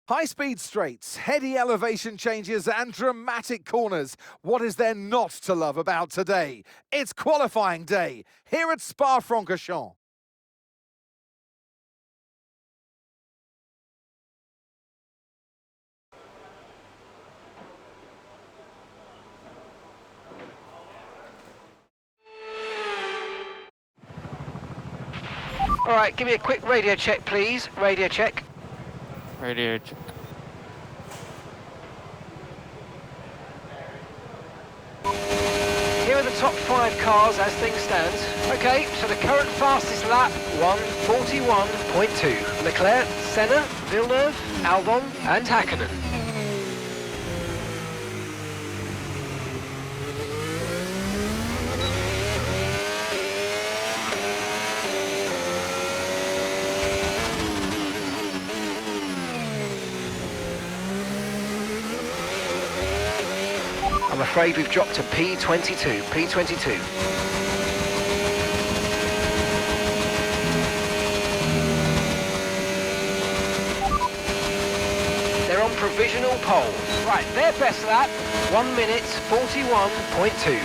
High-speed straights, heady elevation changes and dramatic corners. What is there not to love about today? It's qualifying day here at Spa-Francorchamps. All right, give me a quick radio check, please. Radio check. Radio check. Here are the top 5 cars as things stand. Okay, so the current fastest lap, 1:41.2. Leclerc, Senna, Villeneuve, Albon and Hakkinen. I'm afraid we've dropped to P22. They're on provisional pole. Right, their best lap, 1:41.2.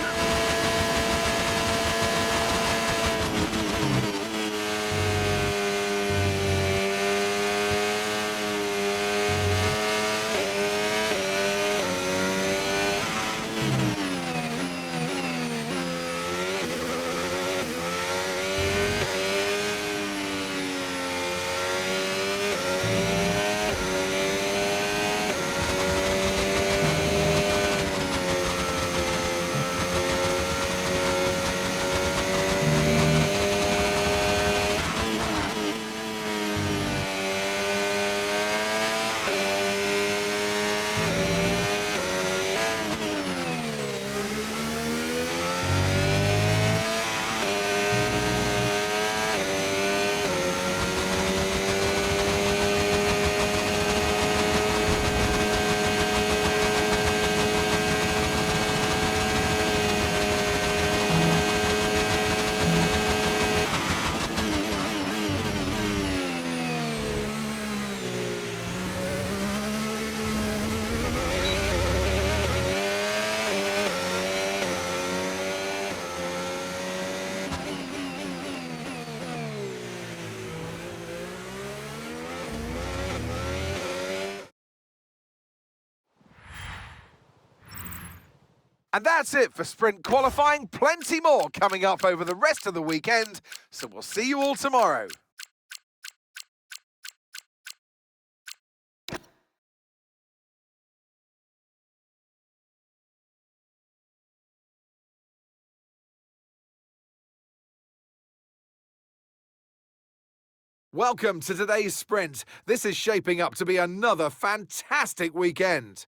And that's it for sprint qualifying. Plenty more coming up over the rest of the weekend. So we'll see you all tomorrow. Welcome to today's sprint. This is shaping up to be another fantastic weekend.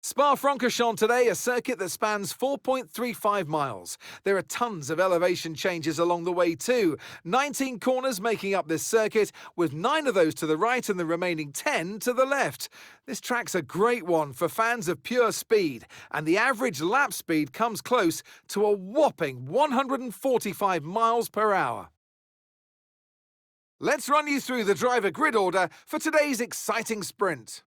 Spa-Francorchamps today, a circuit that spans 4.35 miles. There are tons of elevation changes along the way too. 19 corners making up this circuit, with 9 of those to the right and the remaining 10 to the left. This track's a great one for fans of pure speed, and the average lap speed comes close to a whopping 145 miles per hour. Let's run you through the driver grid order for today's exciting sprint.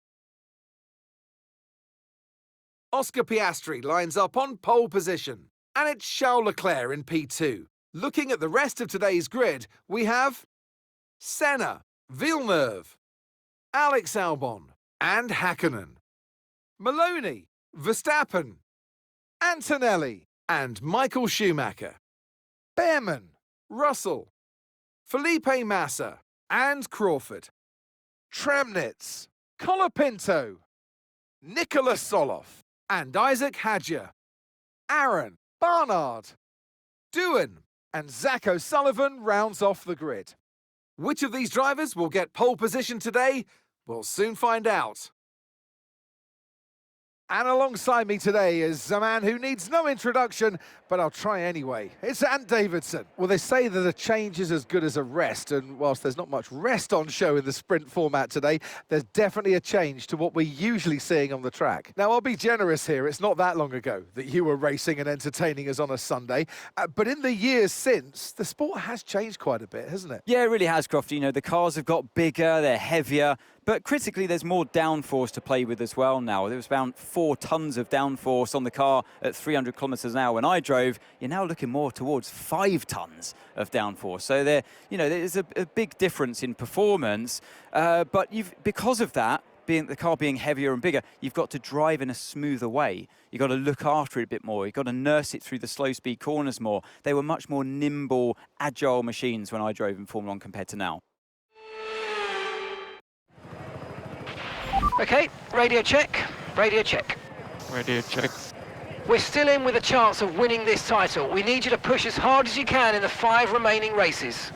Oscar Piastri lines up on pole position, and it's Charles Leclerc in P2. Looking at the rest of today's grid, we have Senna, Villeneuve, Alex Albon, and Hakkinen, Maloney, Verstappen, Antonelli, and Michael Schumacher, Behrman, Russell, Felipe Massa, and Crawford, Tramnitz, Colapinto, Nicolas Soloff, and Isaac Hadjar, Aaron, Barnard, Doohan, and Zach O'Sullivan rounds off the grid. Which of these drivers will get pole position today? We'll soon find out. And alongside me today is a man who needs no introduction, but I'll try anyway. It's Ant Davidson. Well, they say that a change is as good as a rest, and whilst there's not much rest on show in the sprint format today, there's definitely a change to what we're usually seeing on the track. Now, I'll be generous here. It's not that long ago that you were racing and entertaining us on a Sunday, but in the years since, the sport has changed quite a bit, hasn't it? Yeah, it really has, Crofty. You know, the cars have got bigger, they're heavier, but critically, there's more downforce to play with as well now. There was around 4 tons of downforce on the car at 300 kilometers an hour when I drove. You're now looking more towards 5 tons of downforce. So there's a big difference in performance. But because of that, the car being heavier and bigger, you've got to drive in a smoother way. You've got to look after it a bit more. You've got to nurse it through the slow speed corners more. They were much more nimble, agile machines when I drove in Formula 1 compared to now. Okay, radio check, radio check. Radio check. We're still in with a chance of winning this title. We need you to push as hard as you can in the 5 remaining races.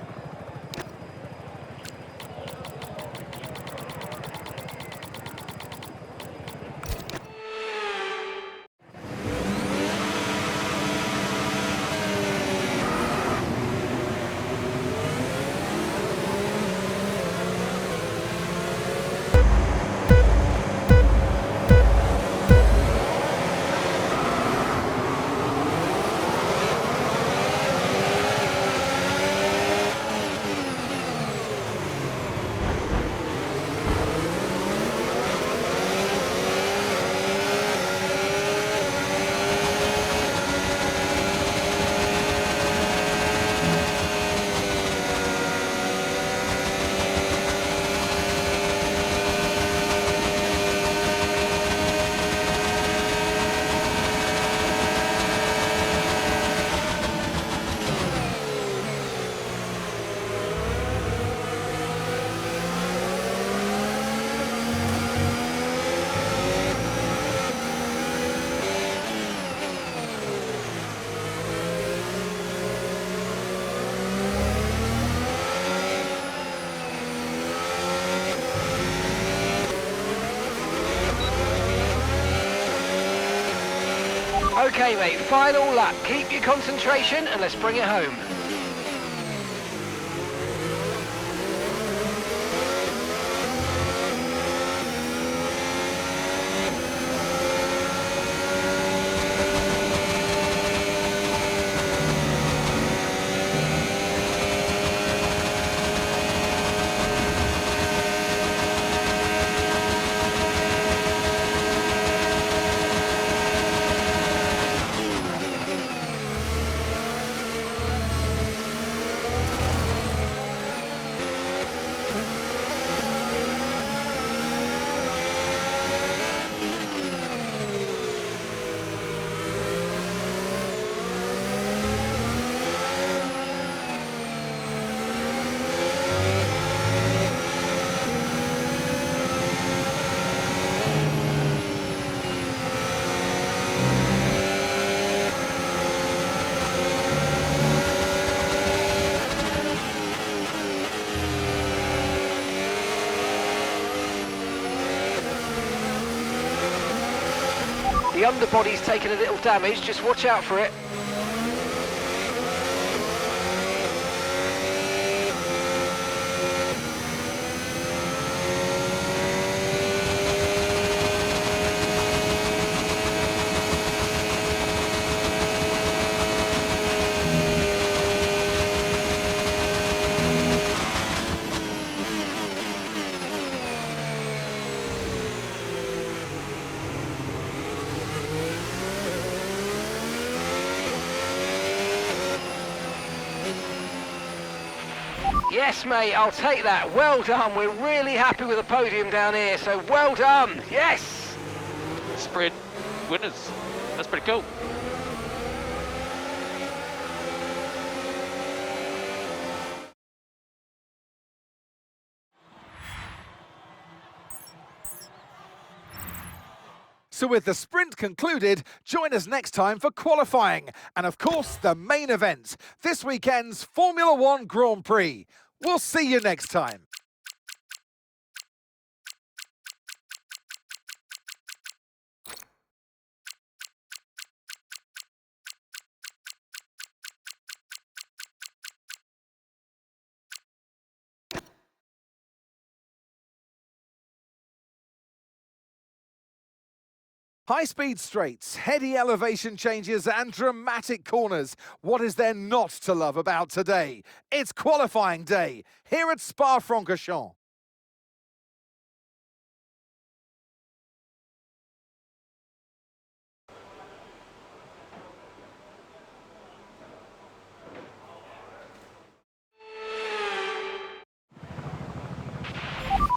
Okay, mate, final lap. Keep your concentration and let's bring it home. The underbody's taken a little damage, just watch out for it. Yes, mate, I'll take that. Well done. We're really happy with the podium down here, so well done. Yes! Sprint winners. That's pretty cool. So with the sprint concluded, join us next time for qualifying. And of course, the main event, this weekend's Formula 1 Grand Prix. We'll see you next time. High-speed straights, heady elevation changes and dramatic corners. What is there not to love about today? It's qualifying day here at Spa-Francorchamps.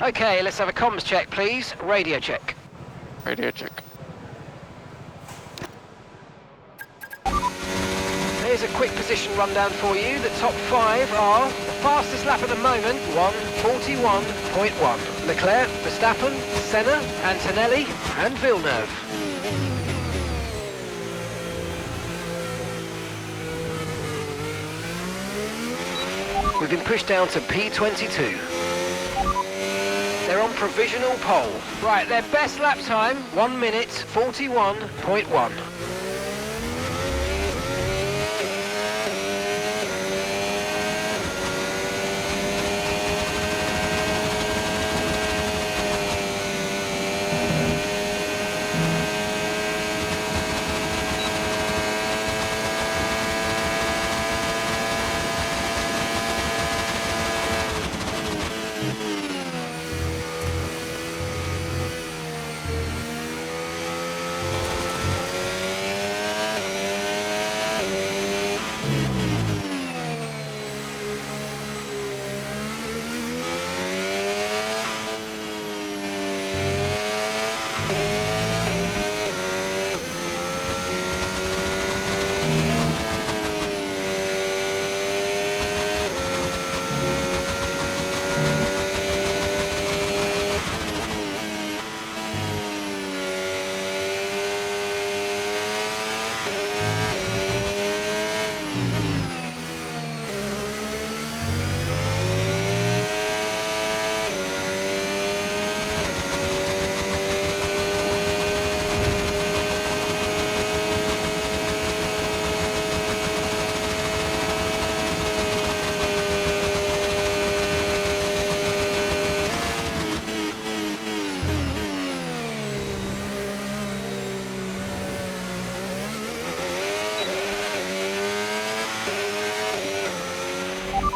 Okay, let's have a comms check, please. Radio check. Radio check. Here's a quick position rundown for you. The top 5 are the fastest lap at the moment, 1:41.1. Leclerc, Verstappen, Senna, Antonelli and Villeneuve. We've been pushed down to P22. They're on provisional pole. Right, their best lap time, 1:41.1.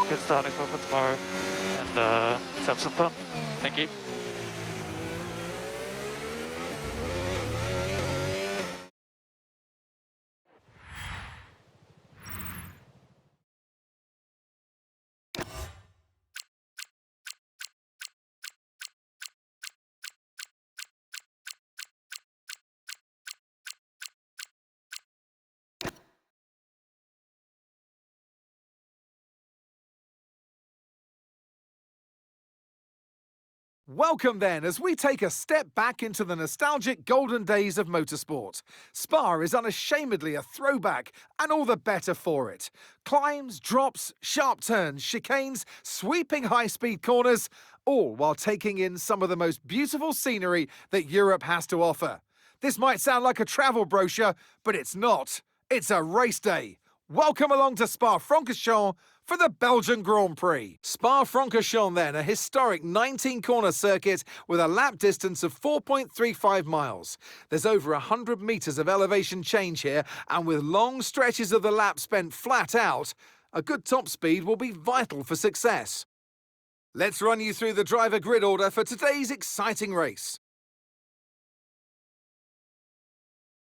Good starting for tomorrow, and let's have some fun. Thank you. Welcome then, as we take a step back into the nostalgic golden days of motorsport. Spa is unashamedly a throwback, and all the better for it. Climbs, drops, sharp turns, chicanes, sweeping high-speed corners, all while taking in some of the most beautiful scenery that Europe has to offer. This might sound like a travel brochure, but it's not. It's a race day. Welcome along to Spa-Francorchamps for the Belgian Grand Prix. Spa-Francorchamps then, a historic 19-corner circuit with a lap distance of 4.35 miles. There's over 100 metres of elevation change here, and with long stretches of the lap spent flat out, a good top speed will be vital for success. Let's run you through the driver grid order for today's exciting race.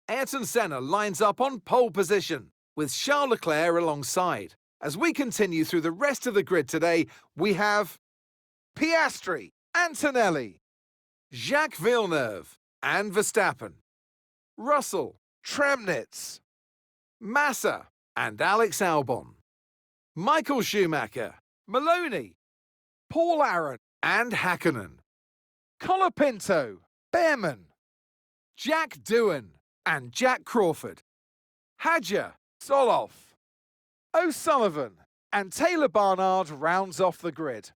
Ayrton Senna lines up on pole position, with Charles Leclerc alongside. As we continue through the rest of the grid today, we have Piastri, Antonelli, Jacques Villeneuve and Verstappen, Russell, Tremnitz, Massa and Alex Albon, Michael Schumacher, Maloney, Paul Aron and Hakkinen, Colapinto, Behrman, Jack Doohan and Jack Crawford, Hadjar, Zoloff, O'Sullivan and Taylor Barnard rounds off the grid.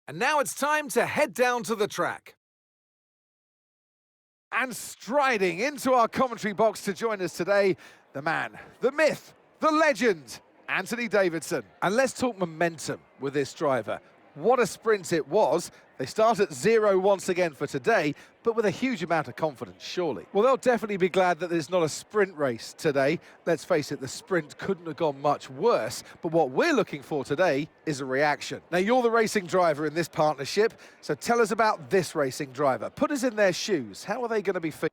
And now it's time to head down to the track. And striding into our commentary box to join us today, the man, the myth, the legend, Anthony Davidson. And let's talk momentum with this driver. What a sprint it was. They start at 0 once again for today, but with a huge amount of confidence, surely. Well, they'll definitely be glad that there's not a sprint race today. Let's face it, the sprint couldn't have gone much worse, but what we're looking for today is a reaction. Now, you're the racing driver in this partnership, so tell us about this racing driver. Put us in their shoes. How are they going to be feeling?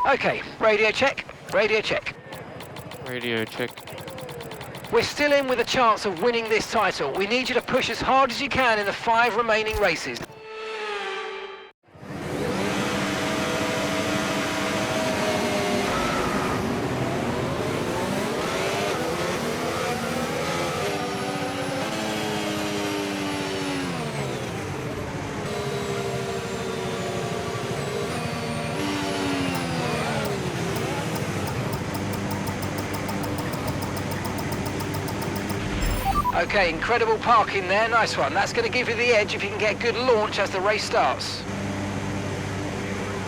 Okay, radio check, radio check. Radio check. We're still in with a chance of winning this title. We need you to push as hard as you can in the 5 remaining races. Okay, incredible parking there, nice one. That's going to give you the edge if you can get good launch as the race starts.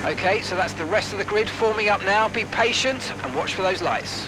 Okay, so that's the rest of the grid forming up now. Be patient and watch for those lights.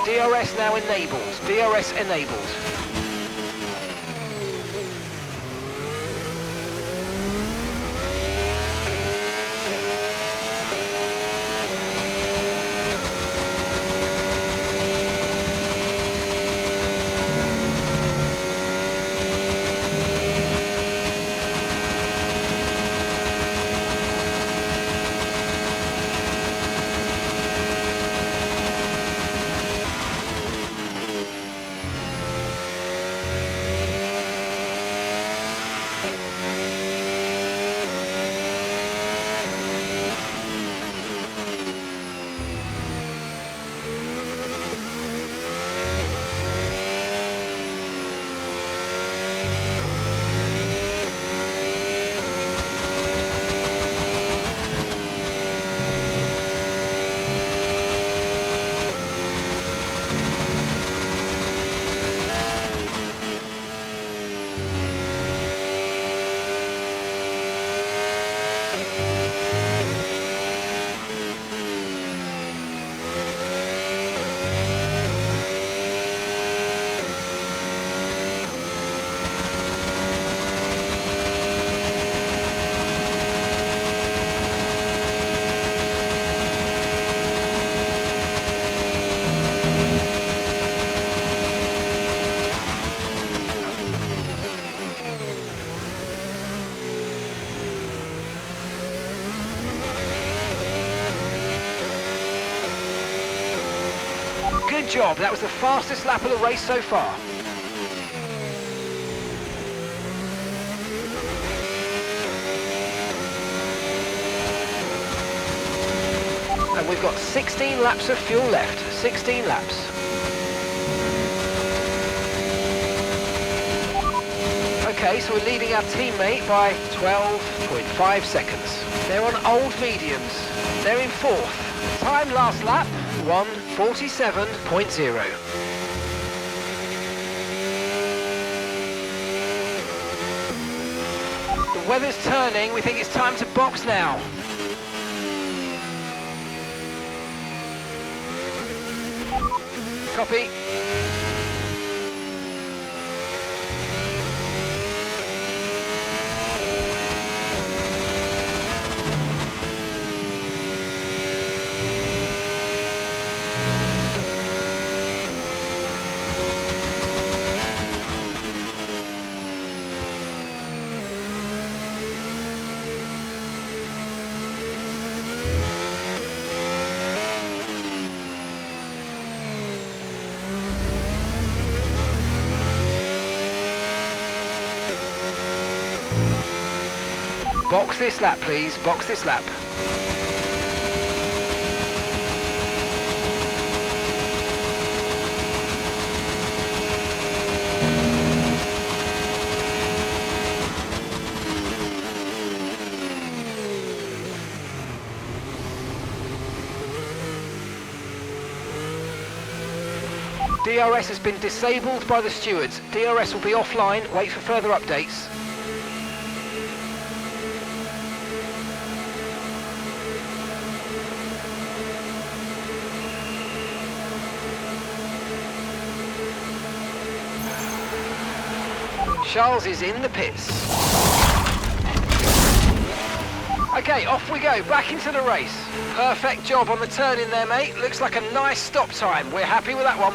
DRS now enabled. DRS enabled. Good job, that was the fastest lap of the race so far. and we've got 16 laps of fuel left. 16 laps. Okay, so we're leading our teammate by 12.5 seconds. They're on old mediums. They're in fourth. Time last lap, 1:47.0. The weather's turning. We think it's time to box now. Copy. Box this lap, please. Box this lap. DRS has been disabled by the stewards. DRS will be offline. Wait for further updates. Charles is in the pits. Okay, off we go, back into the race. Perfect job on the turn in there, mate. Looks like a nice stop time. We're happy with that one.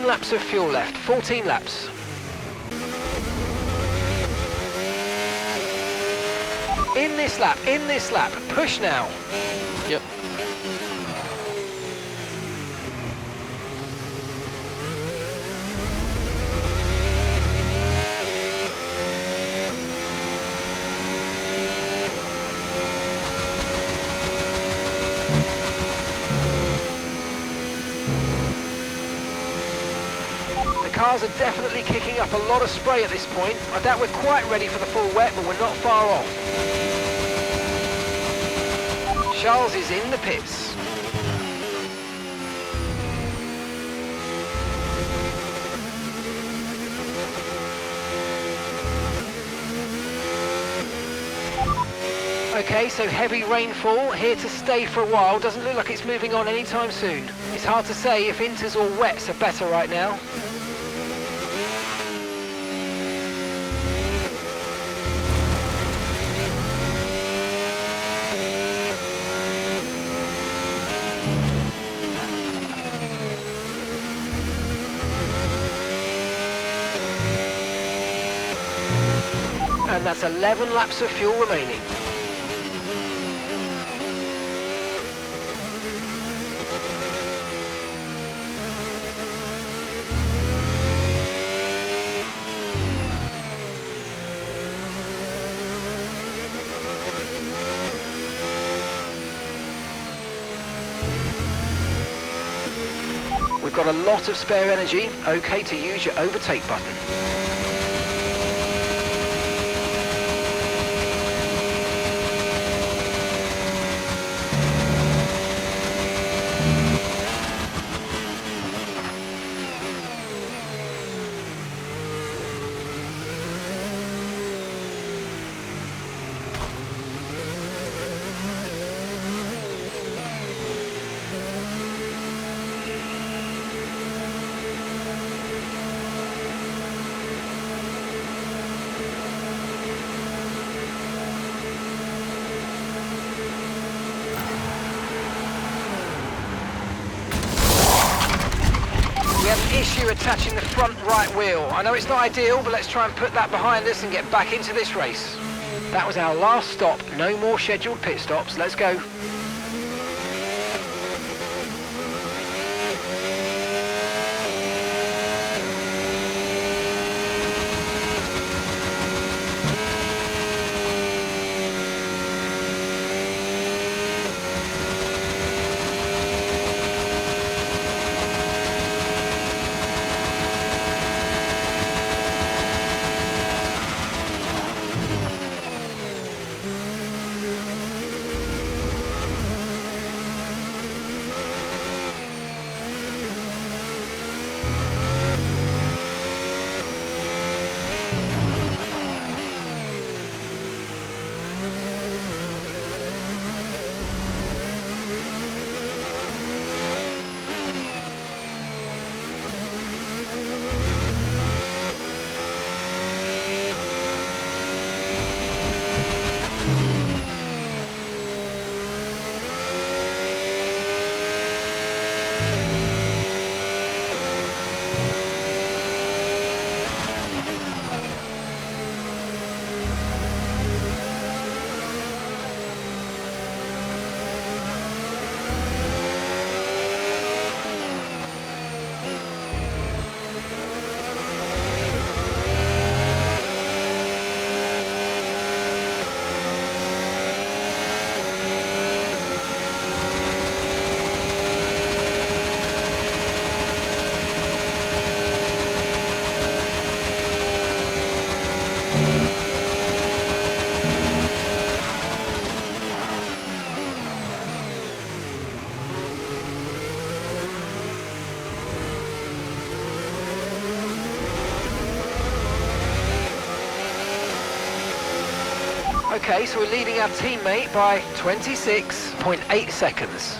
Laps of fuel left, 14 laps. In this lap, push now. Yep. Cars are definitely kicking up a lot of spray at this point. I doubt we're quite ready for the full wet, but we're not far off. Charles is in the pits. Okay, so heavy rainfall, here to stay for a while. Doesn't look like it's moving on anytime soon. It's hard to say if inters or wets are better right now. and that's 11 laps of fuel remaining. We've got a lot of spare energy, okay to use your overtake button. We have an issue attaching the front right wheel. I know it's not ideal, but let's try and put that behind us and get back into this race. That was our last stop. No more scheduled pit stops. Let's go. Okay, so we're leading our teammate by 26.8 seconds.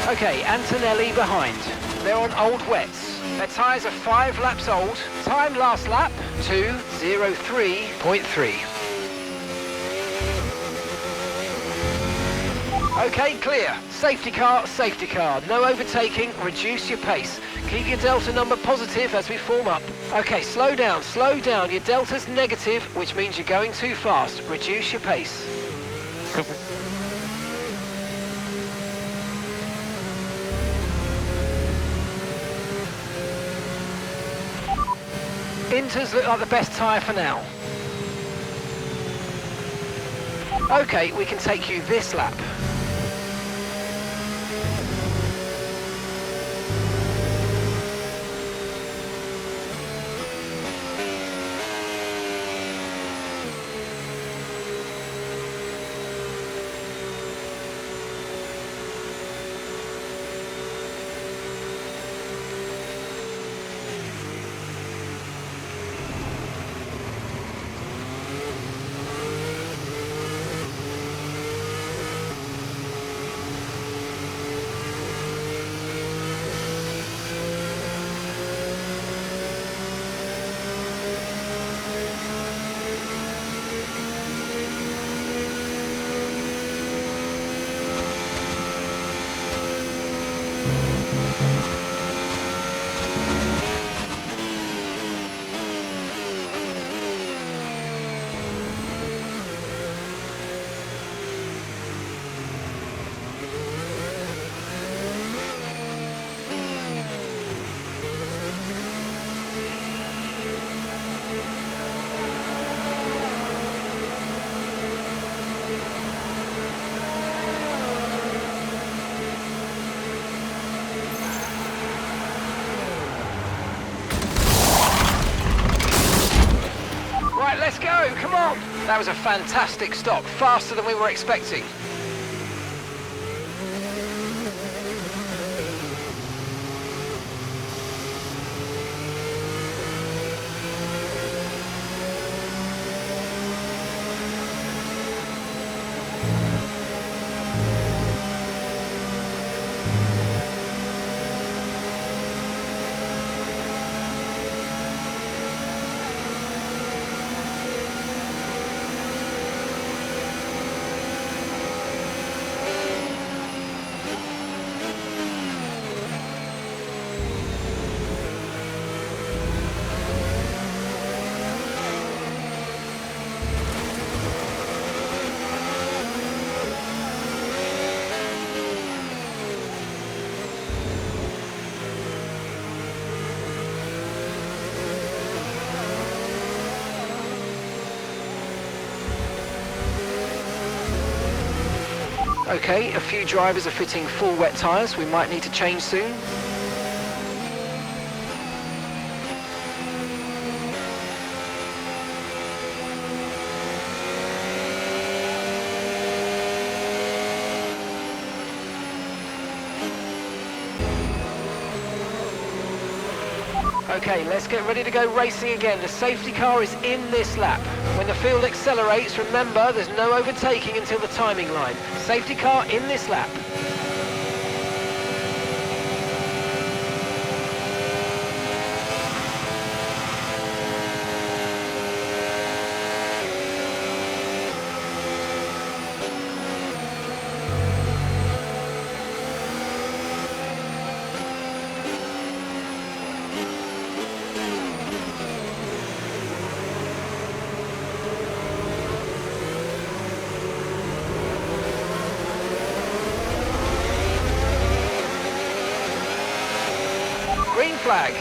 Okay, Antonelli behind. They're on old wets. Their tyres are 5 laps old. Time last lap, 2:03.3. Okay, clear. Safety car, safety car. No overtaking, reduce your pace. Keep your delta number positive as we form up. Okay, slow down, slow down. Your delta's negative, which means you're going too fast. Reduce your pace. Inters look like the best tyre for now. Okay, we can take you this lap. That was a fantastic stop, faster than we were expecting. Okay, a few drivers are fitting full wet tyres. We might need to change soon. Okay, let's get ready to go racing again. The safety car is in this lap. When the field accelerates, remember there's no overtaking until the timing line. Safety car in this lap. Green flag.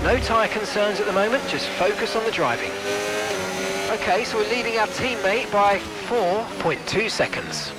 No tyre concerns at the moment, just focus on the driving. Okay, so we're leading our teammate by 4.2 seconds.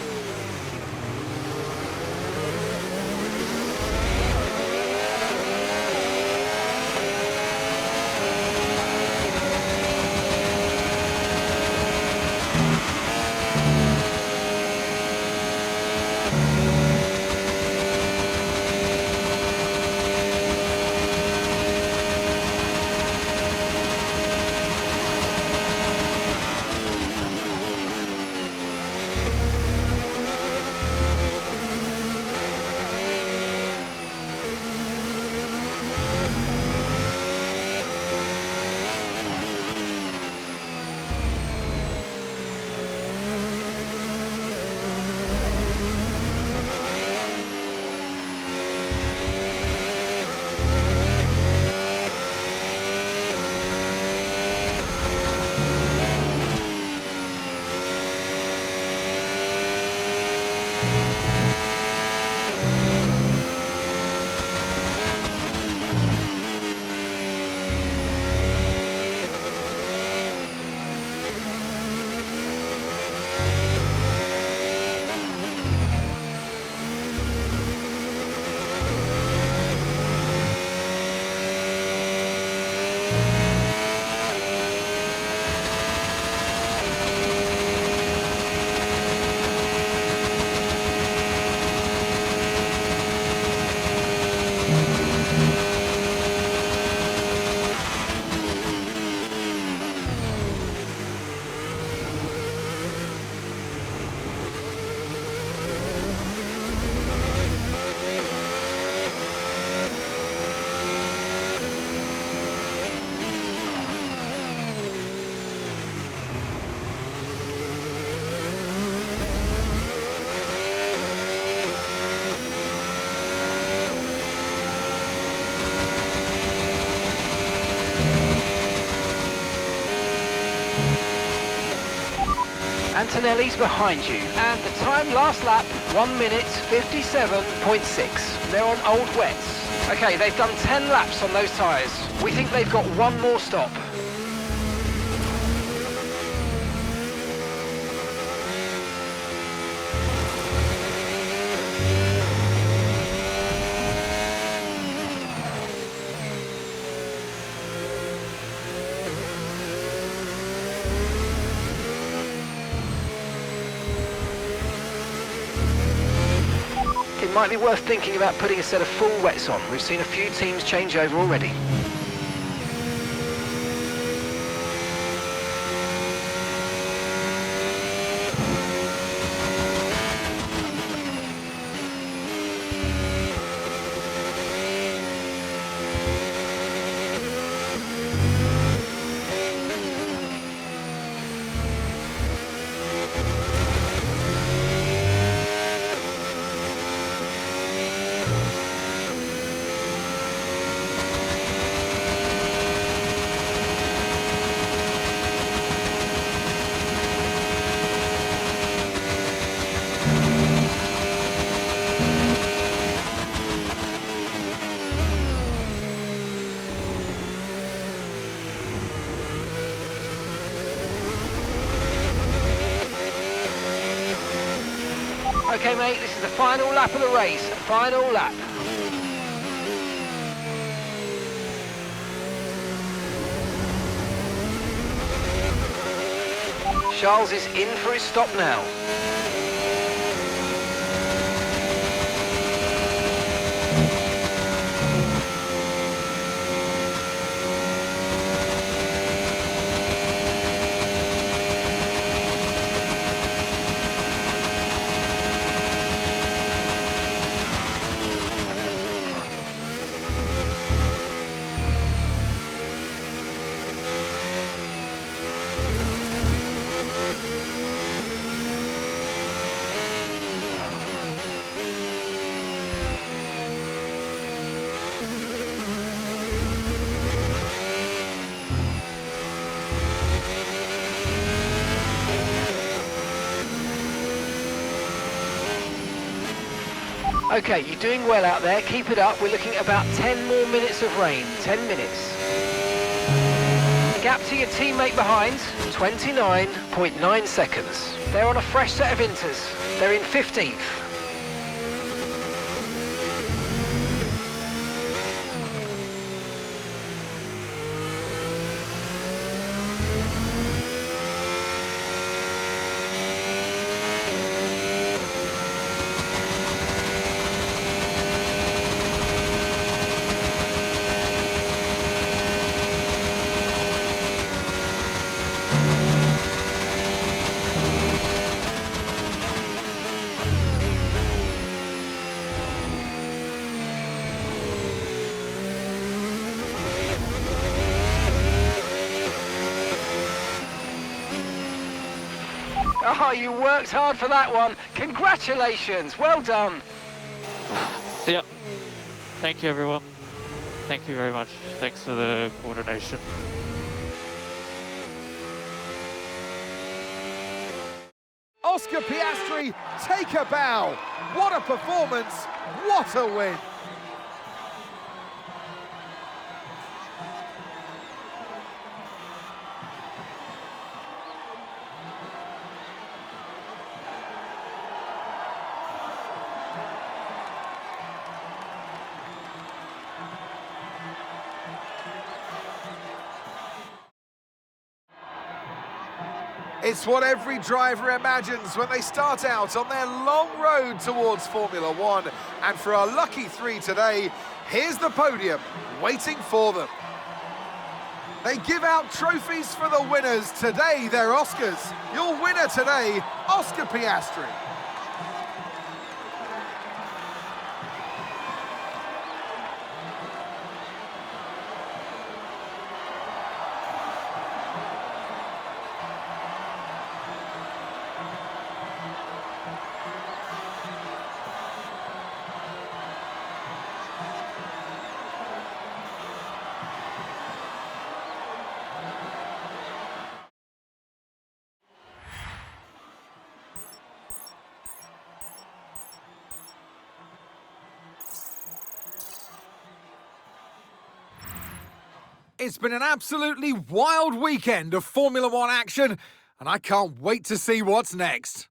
Antonelli's behind you. And the time last lap, 1 minute 57.6. They're on old wets. Okay, they've done 10 laps on those tyres. We think they've got one more stop. It might be worth thinking about putting a set of full wets on. We've seen a few teams change over already. Okay, mate, this is the final lap of the race. Final lap. Charles is in for his stop now. Okay, you're doing well out there. Keep it up. We're looking at about 10 more minutes of rain. 10 minutes. Gap to your teammate behind, 29.9 seconds. They're on a fresh set of inters. They're in 15th. Oh, you worked hard for that one. Congratulations. Well done. Yeah. Thank you, everyone. Thank you very much. Thanks for the coordination. Oscar Piastri, take a bow. What a performance. What a win. It's what every driver imagines when they start out on their long road towards Formula One. And for our lucky three today, here's the podium waiting for them. They give out trophies for the winners. Today, they're Oscars. Your winner today, Oscar Piastri. It's been an absolutely wild weekend of Formula One action, and I can't wait to see what's next.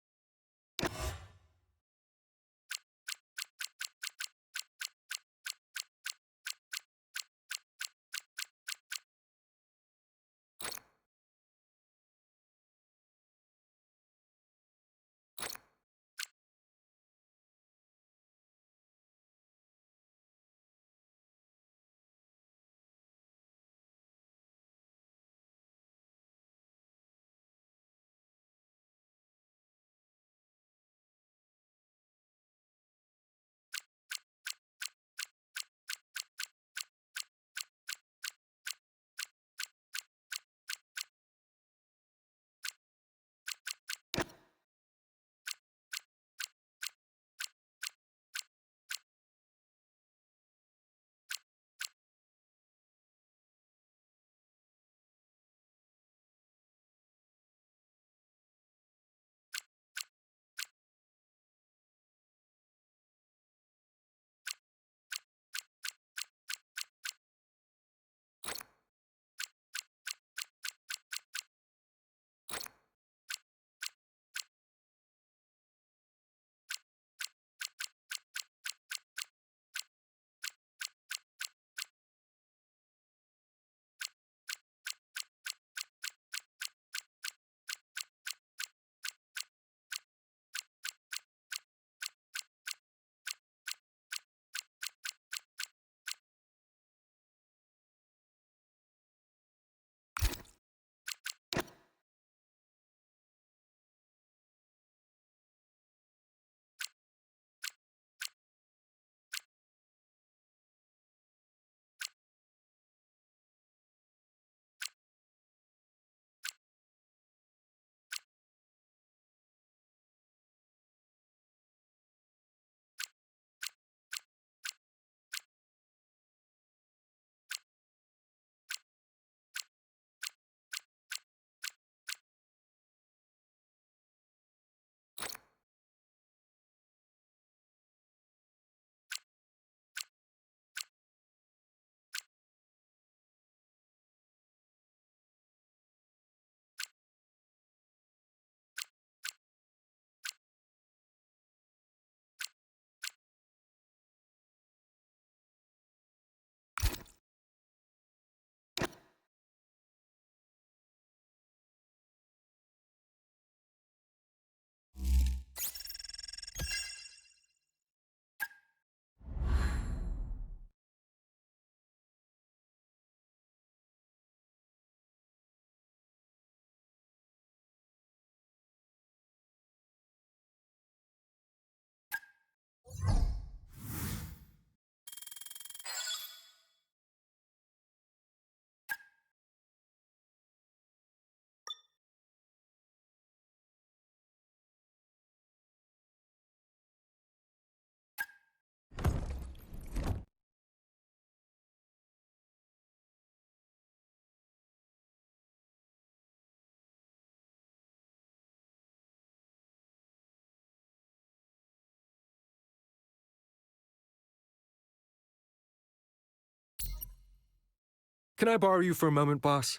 Can I borrow you for a moment, boss?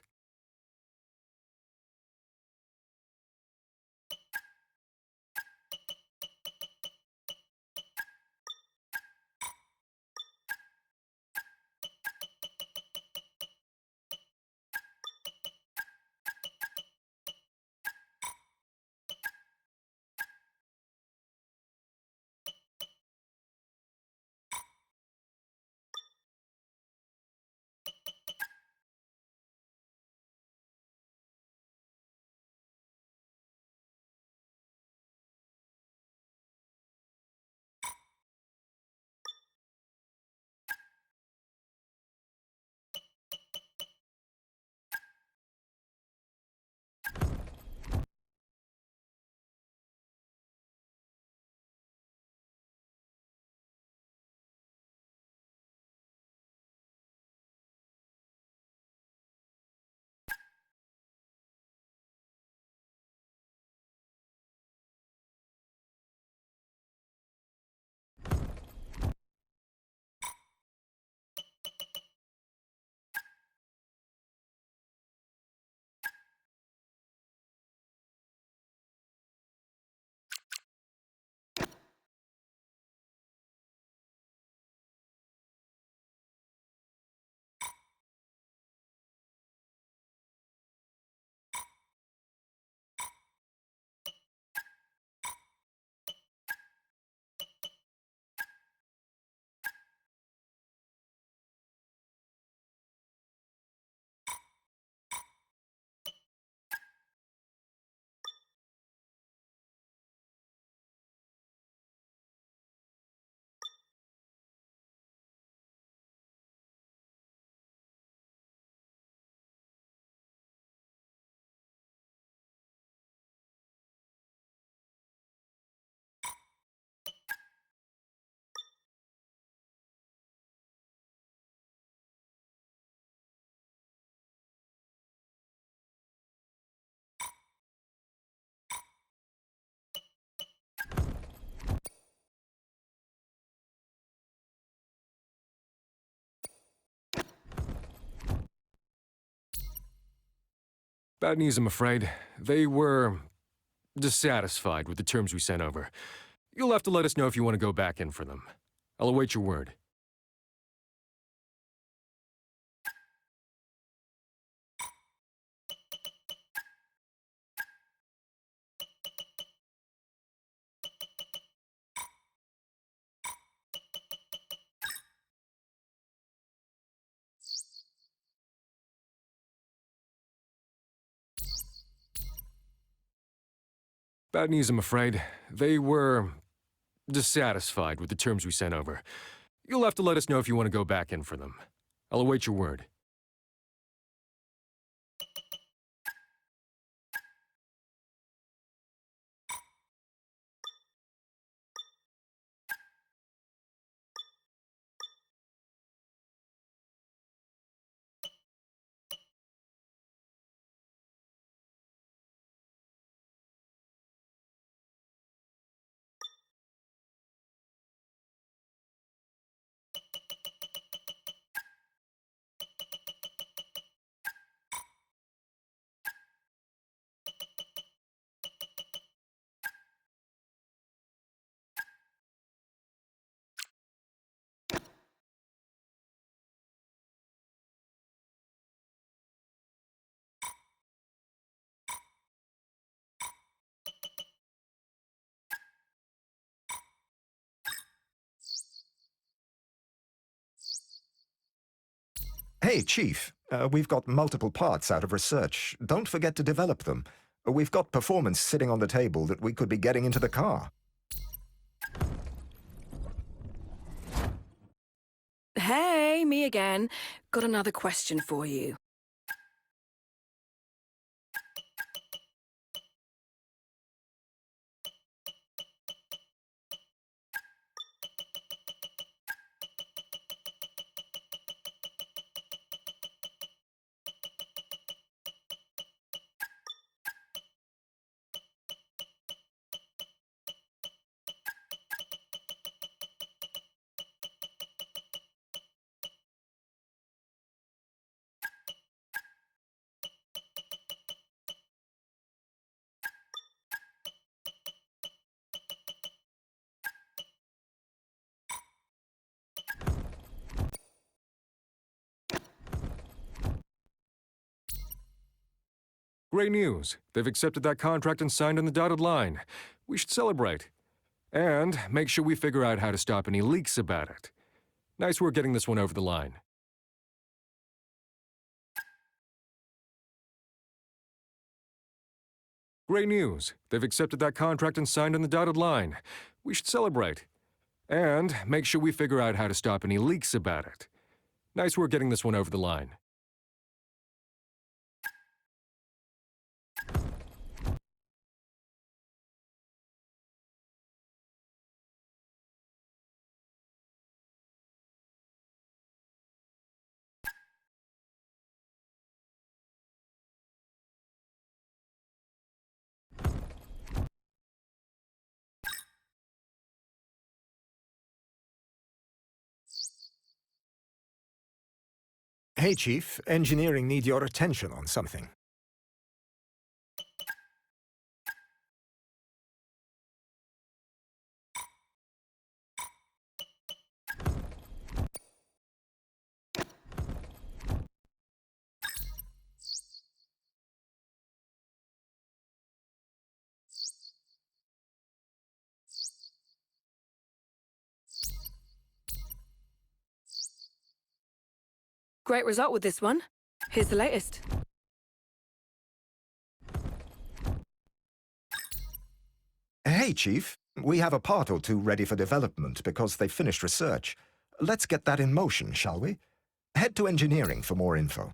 Bad news, I'm afraid. They were dissatisfied with the terms we sent over. You'll have to let us know if you want to go back in for them. I'll await your word. Bad news, I'm afraid. They were dissatisfied with the terms we sent over. You'll have to let us know if you want to go back in for them. I'll await your word. Hey, Chief. We've got multiple parts out of research. Don't forget to develop them. We've got performance sitting on the table that we could be getting into the car. Hey, me again. Got another question for you. Great news. They've accepted that contract and signed on the dotted line. We should celebrate. And make sure we figure out how to stop any leaks about it. Nice work getting this one over the line. Great news. They've accepted that contract and signed on the dotted line. We should celebrate. And make sure we figure out how to stop any leaks about it. Nice work getting this one over the line. Hey, Chief. Engineering need your attention on something. Great result with this one. Here's the latest. Hey, Chief. We have a part or two ready for development because they've finished research. Let's get that in motion, shall we? Head to engineering for more info.